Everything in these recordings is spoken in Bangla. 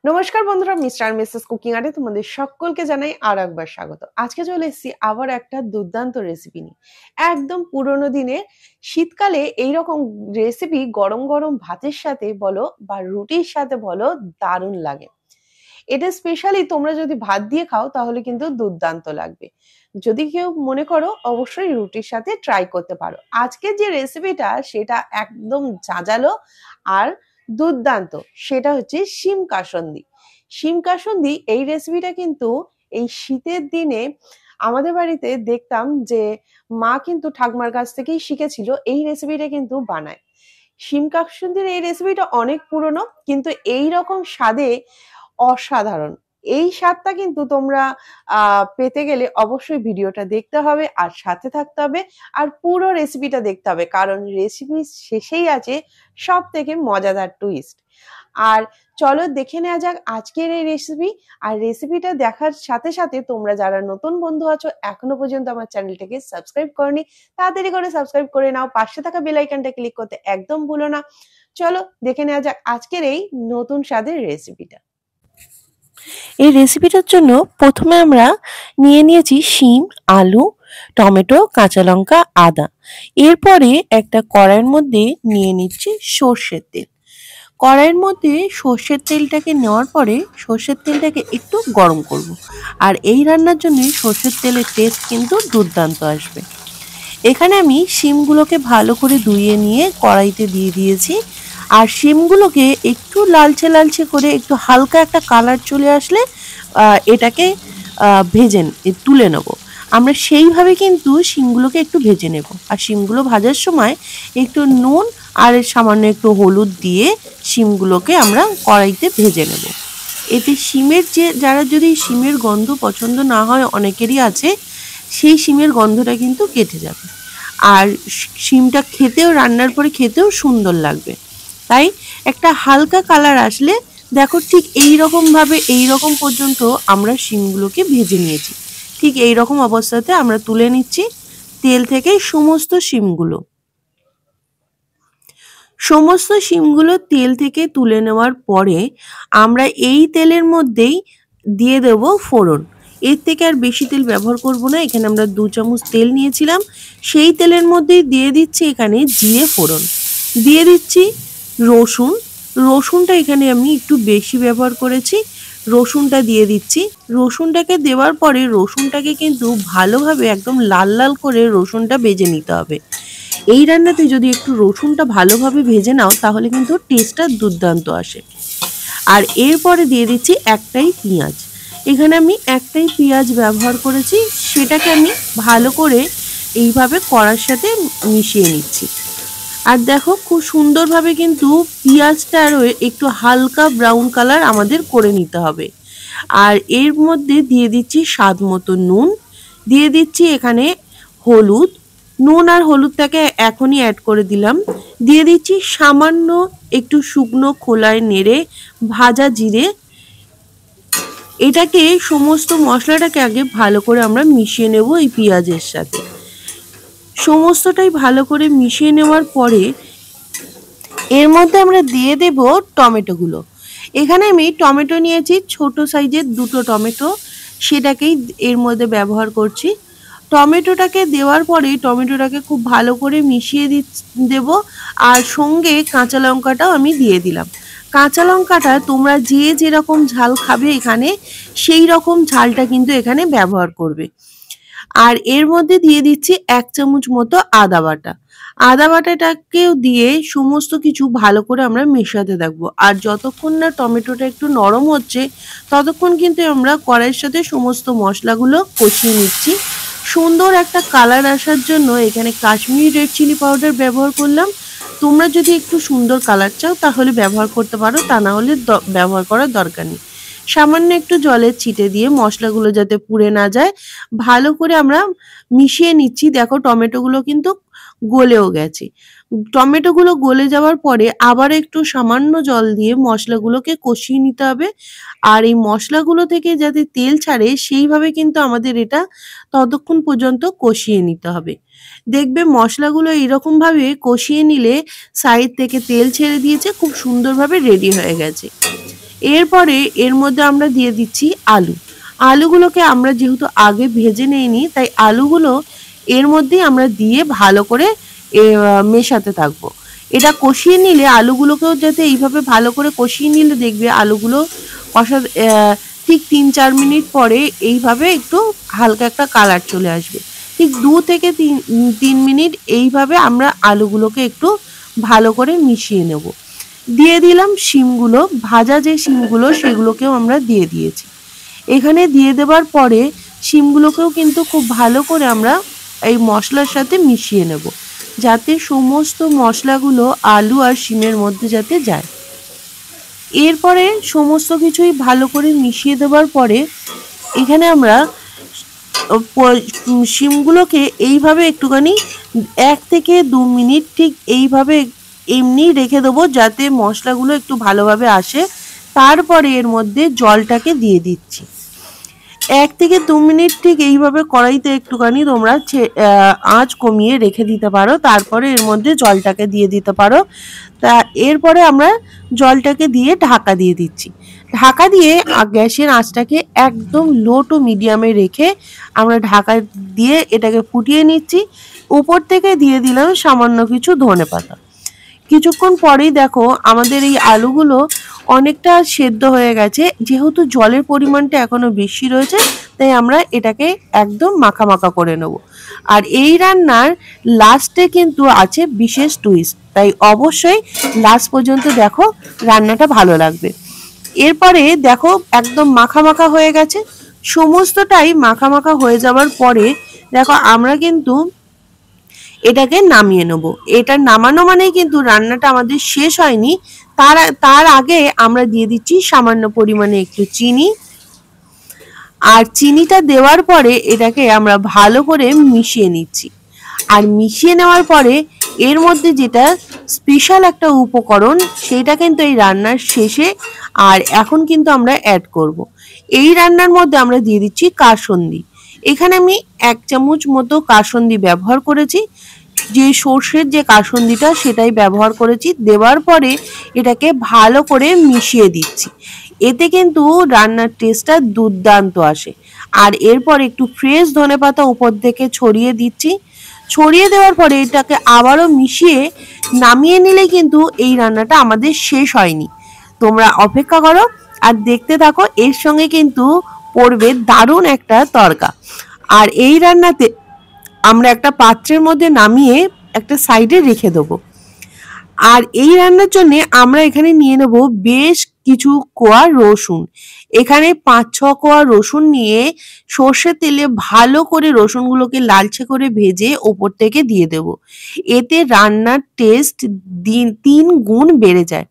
নমস্কার বন্ধুরা, মিস্টার আর মিসেস কুকিং আরে তোমাদের সকলকে জানাই আর একবার স্বাগত। আজকে চলে এসেছি আবার একটা দুর্দান্ত রেসিপি নিয়ে। একদম পুরোনো দিনে শীতকালে এইরকম রেসিপি গরম গরম ভাতের সাথে বলো বা রুটির সাথে বলো, দারুণ লাগে। এটা স্পেশালি তোমরা যদি ভাত দিয়ে খাও তাহলে কিন্তু দুর্দান্ত লাগবে। যদি কেউ মনে করো অবশ্যই রুটির সাথে ট্রাই করতে পারো। আজকের যে রেসিপিটা সেটা একদম ঝাঁঝালো আর দুর্দান্ত, সেটা হচ্ছে শিম কাসন্দি। শিম কাসন্দি এই রেসিপিটা কিন্তু এই শীতের দিনে আমাদের বাড়িতে দেখতাম যে মা কিন্তু ঠাকুমার কাছ থেকেই শিখেছিল এই রেসিপিটা কিন্তু বানায়। শিম কাসন্দির এই রেসিপিটা অনেক পুরনো, কিন্তু এই রকম স্বাদে অসাধারণ। এই স্বাদটা কিন্তু তোমরা পেতে গেলে অবশ্যই ভিডিওটা দেখতে হবে আর সাথে থাকতে হবে আর পুরো রেসিপিটা দেখতে হবে, কারণ রেসিপি শেষেই আছে সব থেকে মজাদার টুইস্ট। আর চলো দেখে নেওয়া যাক আজকের এই রেসিপি। আর রেসিপিটা দেখার সাথে সাথে তোমরা যারা নতুন বন্ধু আছো এখনো পর্যন্ত আমার চ্যানেলটাকে সাবস্ক্রাইব করনি, তাড়াতাড়ি করে সাবস্ক্রাইব করে নাও, পাশে থাকা বেল আইকনটা ক্লিক করতে একদম ভুলো না। চলো দেখে নেওয়া যাক আজকের এই নতুন স্বাদের রেসিপিটা। এই রেসিপিটার জন্য প্রথমে আমরা নিয়ে নিয়েছি শিম, আলু, টমেটো, কাঁচা লঙ্কা, আদা। এরপরে একটা কড়াইয়ের মধ্যে নিয়ে নিচ্ছি সর্ষের তেল। কড়াইয়ের মধ্যে সর্ষের তেলটাকে নেওয়ার পরে সর্ষের তেলটাকে একটু গরম করব। আর এই রান্নার জন্য সর্ষের তেলের টেস্ট কিন্তু দুর্দান্ত আসবে। এখানে আমি শিমগুলোকে ভালো করে ধুয়ে নিয়ে কড়াইতে দিয়ে দিয়েছি। আর শিমগুলোকে একটু লালচে লালচে করে একটু হালকা একটা কালার চলে আসলে এটাকে ভেজে তুলে নেব। আমরা সেইভাবে কিন্তু শিমগুলোকে একটু ভেজে নেব। আর শিমগুলো ভাজার সময় একটু নুন আর সামান্য একটু হলুদ দিয়ে শিমগুলোকে আমরা কড়াইতে ভেজে নেব। এতে শিমের যারা যদি শিমের গন্ধ পছন্দ না হয়, অনেকেরই আছে, সেই শিমের গন্ধটা কিন্তু কেটে যাবে। আর শিমটা খেতেও, রান্নার পরে খেতেও সুন্দর লাগবে। তাই একটা হালকা কালার আসলে দেখো ঠিক এইরকমভাবে এইরকম পর্যন্ত আমরা শিমগুলোকে ভেজে নিয়েছি। ঠিক এইরকম অবস্থাতে আমরা তুলে নিচ্ছি তেল থেকে সমস্ত শিমগুলো। সমস্ত শিমগুলো তেল থেকে তুলে নেওয়ার পরে আমরা এই তেলের মধ্যেই দিয়ে দেব ফোড়ন। এর থেকে আর বেশি তেল ব্যবহার করব না। এখানে আমরা 2 চামচ তেল নিয়েছিলাম, সেই তেলের মধ্যেই দিয়ে দিচ্ছি এখানে জিরে ফোড়ন, দিয়ে দিচ্ছি রসুন। রসুনটা এখানে আমি একটু বেশি ব্যবহার করেছি, রসুনটা দিয়ে দিচ্ছি। রসুনটাকে দেওয়ার পরে রসুনটাকে কিন্তু ভালোভাবে একদম লাল লাল করে রসুনটা ভেজে নিতে হবে। এই রান্নাতে যদি একটু রসুনটা ভালোভাবে ভেজে নাও তাহলে কিন্তু টেস্টটা দুর্দান্ত আসে। আর এরপরে দিয়ে দিচ্ছি একটাই পেঁয়াজ। এখানে আমি একটাই পেঁয়াজ ব্যবহার করেছি, সেটাকে আমি ভালো করে এইভাবে কড়ার সাথে মিশিয়ে নিচ্ছি। আর দেখো খুব সুন্দরভাবে কিন্তু পেঁয়াজটা আরও একটু হালকা ব্রাউন কালার আমাদের করে নিতে হবে। আর এর মধ্যে দিয়ে দিচ্ছি স্বাদ মতো নুন, দিয়ে দিচ্ছি এখানে হলুদ। নুন আর হলুদটাকে এখনই অ্যাড করে দিলাম। দিয়ে দিচ্ছি সামান্য একটু শুকনো খোলায় নেড়ে ভাজা জিরে। এটাকে সমস্ত মশলাটাকে আগে ভালো করে আমরা মিশিয়ে নেব এই পেঁয়াজের সাথে। সমস্তটাই ভালো করে মিশিয়ে নেওয়ার পরে এর মধ্যে আমরা দিয়ে দেব টমেটোগুলো। এখানে আমি টমেটো নিয়েছি, ছোট সাইজের 2টো টমেটো, সেটাকেই এর মধ্যে ব্যবহার করছি। টমেটোটাকে দেওয়ার পরে টমেটোটাকে খুব ভালো করে মিশিয়ে দেব। আর সঙ্গে কাঁচা লঙ্কাটাও আমি দিয়ে দিলাম। কাঁচা লঙ্কাটা তোমরা যে যেরকম ঝাল খাবে এখানে সেই রকম ঝালটা কিন্তু এখানে ব্যবহার করবে। আর এর মধ্যে দিয়ে দিচ্ছি 1 চামচ মতো আদা বাটা। আদা বাটাটাকেও দিয়ে সমস্ত কিছু ভালো করে আমরা মেশাতে থাকবো। আর যতক্ষণ না টমেটোটা একটু নরম হচ্ছে ততক্ষণ কিন্তু আমরা কড়াইয়ের সাথে সমস্ত মশলাগুলো কষিয়ে নিচ্ছি। সুন্দর একটা কালার আসার জন্য এখানে কাশ্মীরি রেড চিলি পাউডার ব্যবহার করলাম। তোমরা যদি একটু সুন্দর কালার চাও তাহলে ব্যবহার করতে পারো, তা না হলে ব্যবহার করার দরকার নেই। সামান্য একটু জলের ছিটে দিয়ে মশলাগুলো যাতে পুড়ে না যায় ভালো করে আমরা মিশিয়ে নিচ্ছি। দেখো টমেটোগুলো কিন্তু গলেও গেছে। টমেটোগুলো গলে যাওয়ার পরে আবার একটু সামান্য জল দিয়ে মশলাগুলোকে কষিয়ে নিতে হবে। আর এই মশলাগুলো থেকে যাতে তেল ছাড়ে সেইভাবে কিন্তু আমাদের এটা ততক্ষণ পর্যন্ত কষিয়ে নিতে হবে। দেখবে মশলাগুলো এরকমভাবে কষিয়ে নিলে সাইড থেকে তেল ছেড়ে দিয়েছে, খুব সুন্দরভাবে রেডি হয়ে গেছে। এরপরে এর মধ্যে আমরা দিয়ে দিচ্ছি আলু। আলুগুলোকে আমরা যেহেতু আগে ভেজে নেইনি, তাই আলুগুলো এর মধ্যেই আমরা দিয়ে ভালো করে মেশাতে থাকবো। এটা কষিয়ে নিলে আলুগুলোকেও যাতে এইভাবে ভালো করে কষিয়ে নিলে দেখবে আলুগুলো কষা ঠিক 3-4 মিনিট পরে এইভাবে একটু হালকা একটা কালার চলে আসবে। ঠিক 2 থেকে 3 মিনিট এইভাবে আমরা আলুগুলোকে একটু ভালো করে মিশিয়ে নেব। দিয়ে দিলাম শিমগুলো, ভাজা যে শিমগুলো সেগুলোকেও আমরা দিয়ে দিয়েছি। এখানে দিয়ে দেওয়ার পরে শিমগুলোকেও কিন্তু খুব ভালো করে আমরা এই মশলার সাথে মিশিয়ে নেব, যাতে সমস্ত মশলাগুলো আলু আর শিমের মধ্যে যাতে যায়। এরপরে সমস্ত কিছুই ভালো করে মিশিয়ে দেওয়ার পরে এখানে আমরা শিমগুলোকে এইভাবে একটুখানি 1 থেকে 2 মিনিট ঠিক এইভাবে এমনি রেখে দেবো, যাতে মশলাগুলো একটু ভালোভাবে আসে। তারপরে এর মধ্যে জলটাকে দিয়ে দিচ্ছি। 1 থেকে 2 মিনিট ঠিক এইভাবে কড়াইতে একটুখানি তোমরা আঁচ কমিয়ে রেখে দিতে পারো, তারপরে এর মধ্যে জলটাকে দিয়ে দিতে পারো। তা এরপরে আমরা জলটাকে দিয়ে ঢাকা দিয়ে দিচ্ছি। ঢাকা দিয়ে গ্যাসের আঁচটাকে একদম লো টু মিডিয়ামে রেখে আমরা ঢাকা দিয়ে এটাকে ফুটিয়ে নিচ্ছি। উপর থেকে দিয়ে দিলাম সামান্য কিছু ধনেপাতা। কিছুক্ষণ পরেই দেখো আমাদের এই আলুগুলো অনেকটা সেদ্ধ হয়ে গেছে। যেহেতু জলের পরিমাণটা এখনো বেশি রয়েছে, তাই আমরা এটাকে একদম মাখা মাখা করে নেব। আর এই রান্নার লাস্টে কিন্তু আছে বিশেষ টুইস্ট, তাই অবশ্যই লাস্ট পর্যন্ত দেখো, রান্নাটা ভালো লাগবে। এরপরে দেখো একদম মাখা মাখা হয়ে গেছে। সমস্তটাই মাখা মাখা হয়ে যাওয়ার পরে দেখো আমরা কিন্তু এটাকে নামিয়ে নেব। এটা নামানো মানেই কিন্তু রান্নাটা আমাদের শেষ হয়নি। তার আগে আমরা দিয়ে দিচ্ছি সামান্য পরিমাণে একটু চিনি। আর চিনিটা দেওয়ার পরে এটাকে আমরা ভালো করে মিশিয়ে নিচ্ছি। আর মিশিয়ে নেওয়ার পরে এর মধ্যে যেটা স্পেশাল একটা উপকরণ, সেটা কিন্তু এই রান্নার শেষে আর এখন কিন্তু আমরা অ্যাড করব। এই রান্নার মধ্যে আমরা দিয়ে দিচ্ছি কাসুন্দি। এখানে আমি 1 চামচ মতো কাসুন্দি ব্যবহার করেছি। যে সর্ষের যে কাসুন্দিটা সেটাই ব্যবহার করেছি। দেওয়ার পরে এটাকে ভালো করে মিশিয়ে দিচ্ছি। এতে কিন্তু রান্নার টেস্টটা দুর্দান্ত আসে। আর এরপর একটু ফ্রেশ ধনেপাতা উপর থেকে ছড়িয়ে দিচ্ছি। ছড়িয়ে দেওয়ার পরে এটাকে আবারও মিশিয়ে নামিয়ে নিলে কিন্তু এই রান্নাটা আমাদের শেষ হয়নি। তোমরা অপেক্ষা করো আর দেখতে থাকো। এর সঙ্গে কিন্তু পড়বে দারুণ একটা তড়কা। আর এই রান্নাতে আমরা একটা পাত্রের মধ্যে নামিয়ে একটা সাইডে রেখে দেবো। আর এই রান্নার জন্য আমরা এখানে নিয়ে নেব বেশ কিছু কোয়া রসুন। এখানে 5-6 কোয়া রসুন নিয়ে সর্ষের তেলে ভালো করে রসুনগুলোকে লালচে করে ভেজে ওপর থেকে দিয়ে দেব। এতে রান্নার টেস্ট 3 গুণ বেড়ে যায়।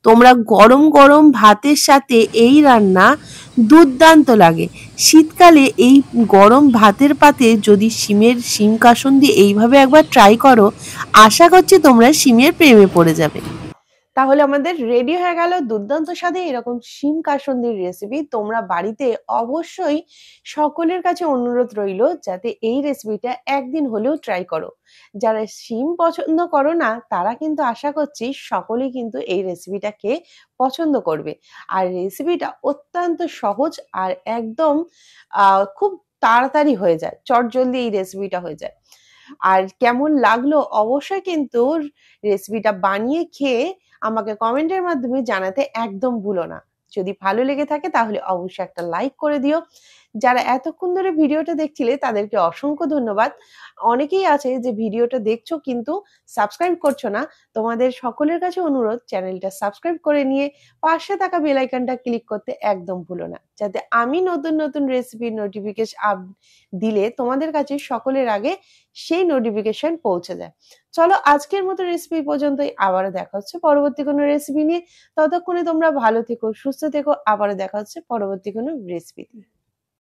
তোমরা গরম গরম ভাতের সাথে এই রান্না দুর্দান্ত লাগে। শীতকালে এই গরম ভাতের পাতে যদি শিম কাসুন্দি এইভাবে একবার ট্রাই করো, আশা করছি তোমরা শিমের প্রেমে পড়ে যাবে। তাহলে আমাদের রেডি হয়ে গেল দুর্দান্ত স্বাদে এরকম শিম কাসুন্দির রেসিপি। তোমরা বাড়িতে অবশ্যই সকলের কাছে অনুরোধ রইল যাতে এই রেসিপিটা একদিন হলেও ট্রাই করো। যারা শিম পছন্দ করো না, তারা কিন্তু আশা করছি সকলেই কিন্তু এই রেসিপিটাকে পছন্দ করবে। আর রেসিপিটা অত্যন্ত সহজ আর একদম খুব তাড়াতাড়ি হয়ে যায়, চটজলদি এই রেসিপিটা হয়ে যায়। আর কেমন লাগলো অবশ্যই কিন্তু রেসিপিটা বানিয়ে খেয়ে আমাকে কমেন্টের মাধ্যমে জানাতে একদম ভুলো না। যদি ভালো লেগে থাকে তাহলে অবশ্যই একটা লাইক করে দিও। যারা এতক্ষণ ধরে ভিডিওটা দেখছিলে তাদেরকে অসংখ্য ধন্যবাদ। অনেকেই আছে যে ভিডিওটা দেখছো কিন্তু সাবস্ক্রাইব করছো না। তোমাদের সকলের কাছে অনুরোধ, চ্যানেলটা সাবস্ক্রাইব করে নিয়ে পাশে থাকা বেল আইকনটা ক্লিক করতে একদম ভুলো না, যাতে আমি নতুন নতুন রেসিপির নোটিফিকেশন দিলে তোমাদের কাছে সকলের আগে সেই নোটিফিকেশন পৌঁছে যায়। চলো আজকের মতো রেসিপি পর্যন্তই। আবারও দেখা হচ্ছে পরবর্তী কোনো রেসিপি নিয়ে। ততক্ষণে তোমরা ভালো থেকো, সুস্থ থেকো। আবারও দেখা হচ্ছে পরবর্তী কোনো রেসিপি নিয়ে।